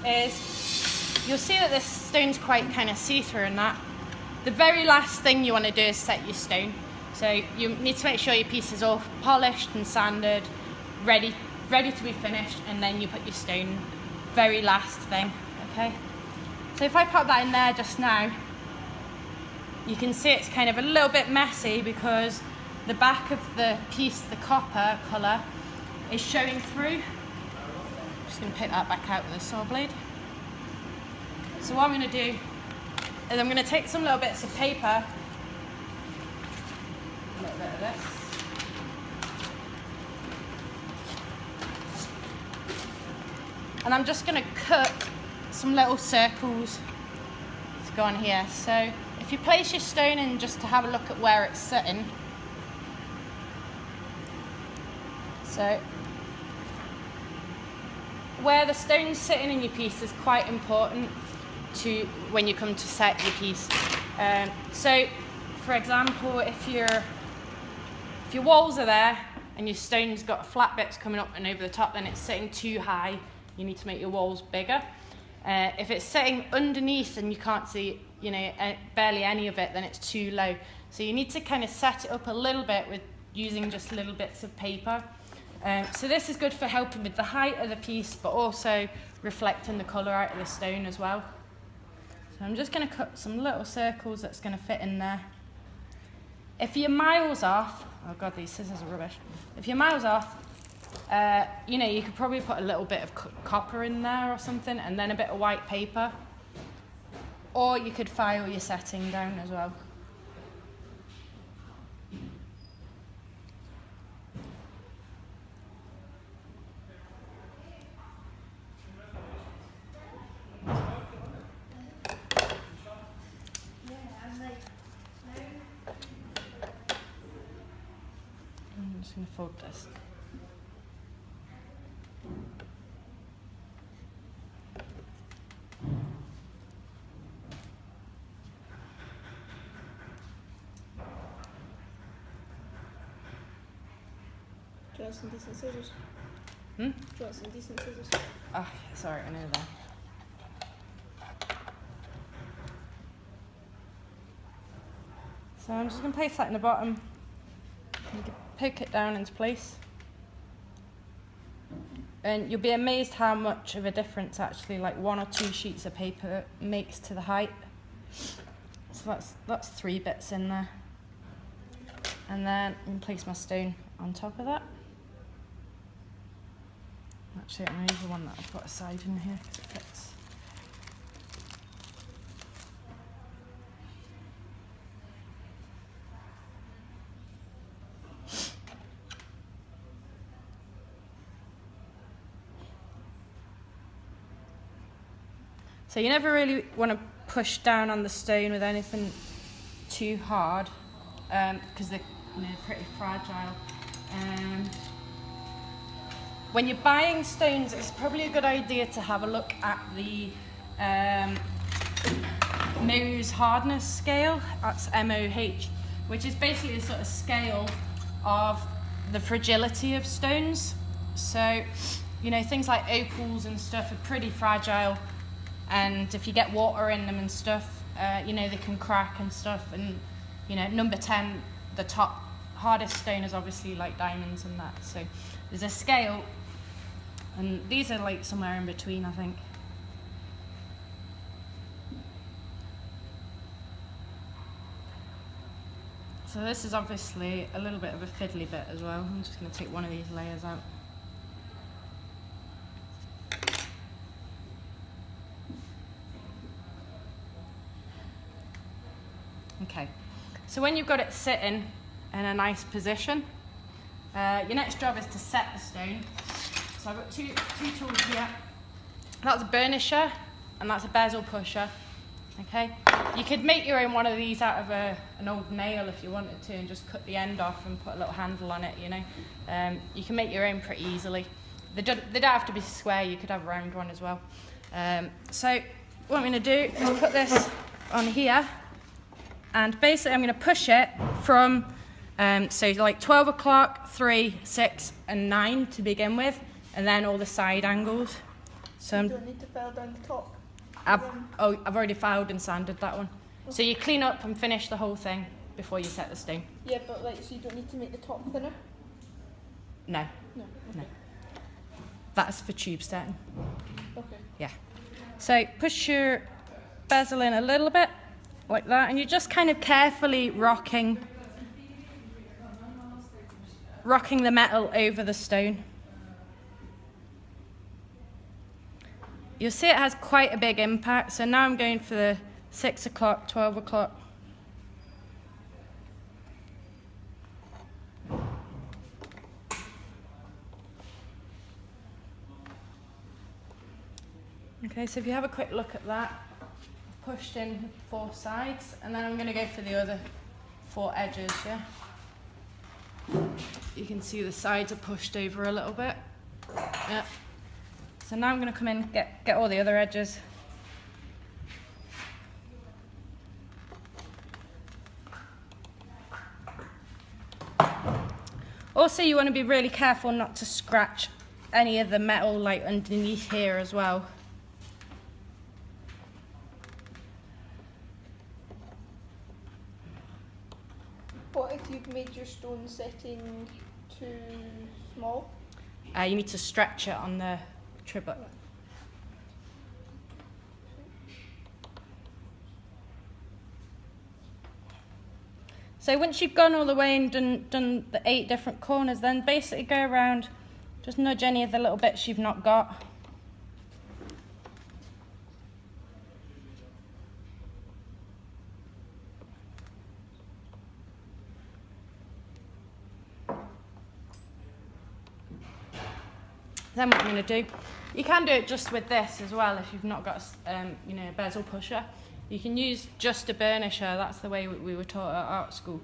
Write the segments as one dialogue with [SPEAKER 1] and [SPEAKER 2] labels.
[SPEAKER 1] is you'll see that this stone's quite kind of see-through and that. The very last thing you want to do is set your stone. So you need to make sure your piece is all polished and sanded, ready to be finished, and then you put your stone, very last thing, okay? So if I pop that in there just now, you can see it's kind of a little bit messy because the back of the piece, the copper colour, is showing through. I'm just going to pick that back out with a saw blade. So what I'm going to do is I'm going to take some little bits of paper, a little bit of this, and I'm just going to cut some little circles to go on here. So if you place your stone in just to have a look at where it's sitting, so where the stone's sitting in your piece is quite important to when you come to set your piece. So for example, if your walls are there and your stone's got flat bits coming up and over the top, then it's sitting too high. You need to make your walls bigger. If it's sitting underneath and you can't see, barely any of it, then it's too low. So you need to kind of set it up a little bit with using just little bits of paper. So this is good for helping with the height of the piece, but also reflecting the colour out of the stone as well. So I'm just going to cut some little circles that's going to fit in there. If you're miles off, oh god, these scissors are rubbish. If you're miles off, you could probably put a little bit of copper in there or something, and then a bit of white paper. Or you could file your setting down as well. I'm just going to fold this.
[SPEAKER 2] Do you want some decent scissors?
[SPEAKER 1] Do you
[SPEAKER 2] want some decent scissors?
[SPEAKER 1] Oh, sorry, I know that. So I'm just going to place that in the bottom. You can poke it down into place. And you'll be amazed how much of a difference actually like 1 or 2 sheets of paper makes to the height. So that's 3 bits in there. And then I can place my stone on top of that. Actually, I'm going to use the one that I've got aside in here because it fits. So you never really want to push down on the stone with anything too hard because they're pretty fragile. When you're buying stones, it's probably a good idea to have a look at the Mohs hardness scale. That's MOH, which is basically a sort of scale of the fragility of stones. So, things like opals and stuff are pretty fragile, and if you get water in them and stuff, they can crack and stuff. And number 10, the top hardest stone, is obviously like diamonds and that. So there's a scale. And these are like somewhere in between, I think. So this is obviously a little bit of a fiddly bit as well. I'm just going to take one of these layers out. Okay, so when you've got it sitting in a nice position, your next job is to set the stone. So I've got two tools here. That's a burnisher and that's a bezel pusher. Okay, you could make your own one of these out of an old nail if you wanted to, and just cut the end off and put a little handle on it. You can make your own pretty easily. They don't have to be square. You could have a round one as well. So what I'm going to do is put this on here, and basically I'm going to push it from so like 12 o'clock, 3, 6, and 9 to begin with. And then all the side angles. So
[SPEAKER 2] You don't need to file down the top.
[SPEAKER 1] I've already filed and sanded that one. So you clean up and finish the whole thing before you set the stone.
[SPEAKER 2] Yeah, but like, so you don't need to make the top thinner?
[SPEAKER 1] No,
[SPEAKER 2] No.
[SPEAKER 1] no. That's for tube setting.
[SPEAKER 2] Okay.
[SPEAKER 1] Yeah. So push your bezel in a little bit, like that, and you're just kind of carefully rocking the metal over the stone. You'll see it has quite a big impact, so now I'm going for the 6 o'clock, 12 o'clock. Okay, so if you have a quick look at that, I've pushed in 4 sides, and then I'm going to go for the other 4 edges, yeah? You can see the sides are pushed over a little bit. Yeah. So now I'm going to come in, get all the other edges. Also, you want to be really careful not to scratch any of the metal like underneath here as well.
[SPEAKER 2] What if you've made your stone setting too small?
[SPEAKER 1] You need to stretch it on the tribut. So once you've gone all the way and done the 8 different corners, then basically go around, just nudge any of the little bits you've not got. Then what I'm going to do, you can do it just with this as well if you've not got a bezel pusher. You can use just a burnisher, that's the way we were taught at art school.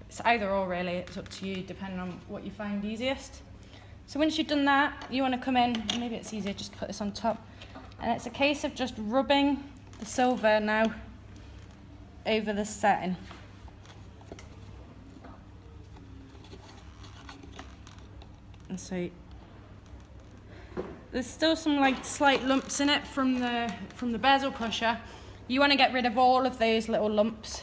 [SPEAKER 1] It's either or really, it's up to you depending on what you find easiest. So once you've done that, you want to come in, maybe it's easier just to put this on top, and it's a case of just rubbing the silver now over the setting. And so there's still some like slight lumps in it from the bezel pusher. You want to get rid of all of those little lumps.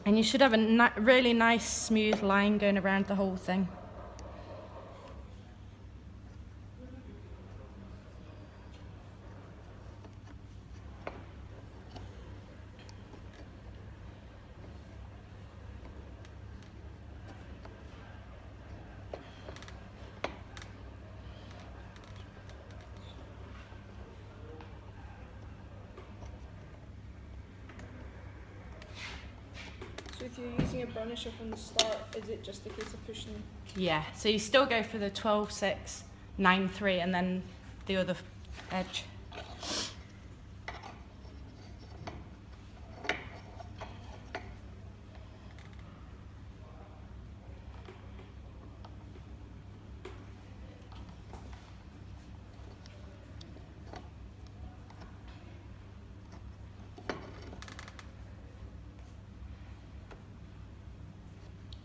[SPEAKER 1] And you should have a really nice smooth line going around the whole thing.
[SPEAKER 2] So if you're using a burnisher from the start, is it just a case of pushing?
[SPEAKER 1] Yeah, so you still go for the 12, 6, 9, 3, and then the other edge.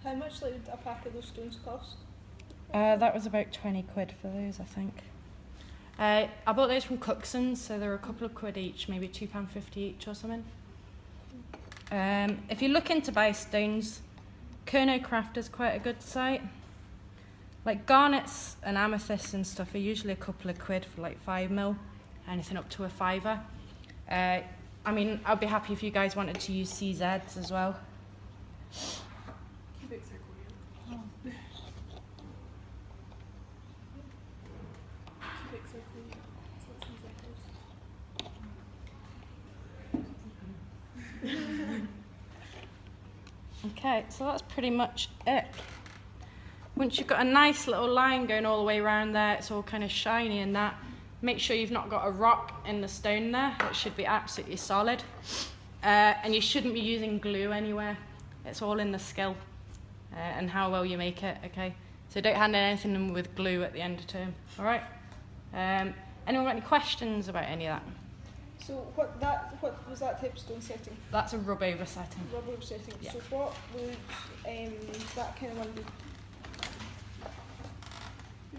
[SPEAKER 2] How much like would a pack of those stones cost?
[SPEAKER 1] That was about 20 quid for those, I think. I bought those from Cookson's, so they're a couple of quid each, maybe £2.50 each or something. If you're looking to buy stones, Kerno Craft is quite a good site. Like garnets and amethysts and stuff are usually a couple of quid for like 5mm, anything up to a £5. I mean, I'd be happy if you guys wanted to use CZs as well. Okay, so that's pretty much it. Once you've got a nice little line going all the way around there, it's all kind of shiny and that, make sure you've not got a rock in the stone there. It should be absolutely solid. And you shouldn't be using glue anywhere. It's all in the skill and how well you make it, okay? So don't hand in anything with glue at the end of term, all right? Anyone got any questions about any of that?
[SPEAKER 2] So what was that type of stone setting?
[SPEAKER 1] That's a rub over setting.
[SPEAKER 2] Rubber setting.
[SPEAKER 1] Yeah.
[SPEAKER 2] So what would that kind of one be?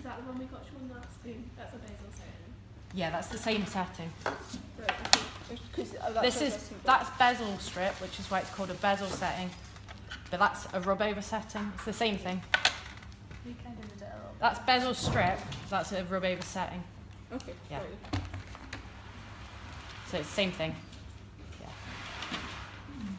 [SPEAKER 3] Is that the one we got shown last time? That's a bezel setting.
[SPEAKER 1] Yeah, that's the same setting.
[SPEAKER 2] Right, okay.
[SPEAKER 1] That's bezel strip, which is why it's called a bezel setting. But that's a rub over setting. It's the same thing.
[SPEAKER 3] We kind of did it a little bit.
[SPEAKER 1] That's bezel strip. That's a rub over setting.
[SPEAKER 2] Okay.
[SPEAKER 1] Yeah.
[SPEAKER 2] Got you.
[SPEAKER 1] So it's the same thing.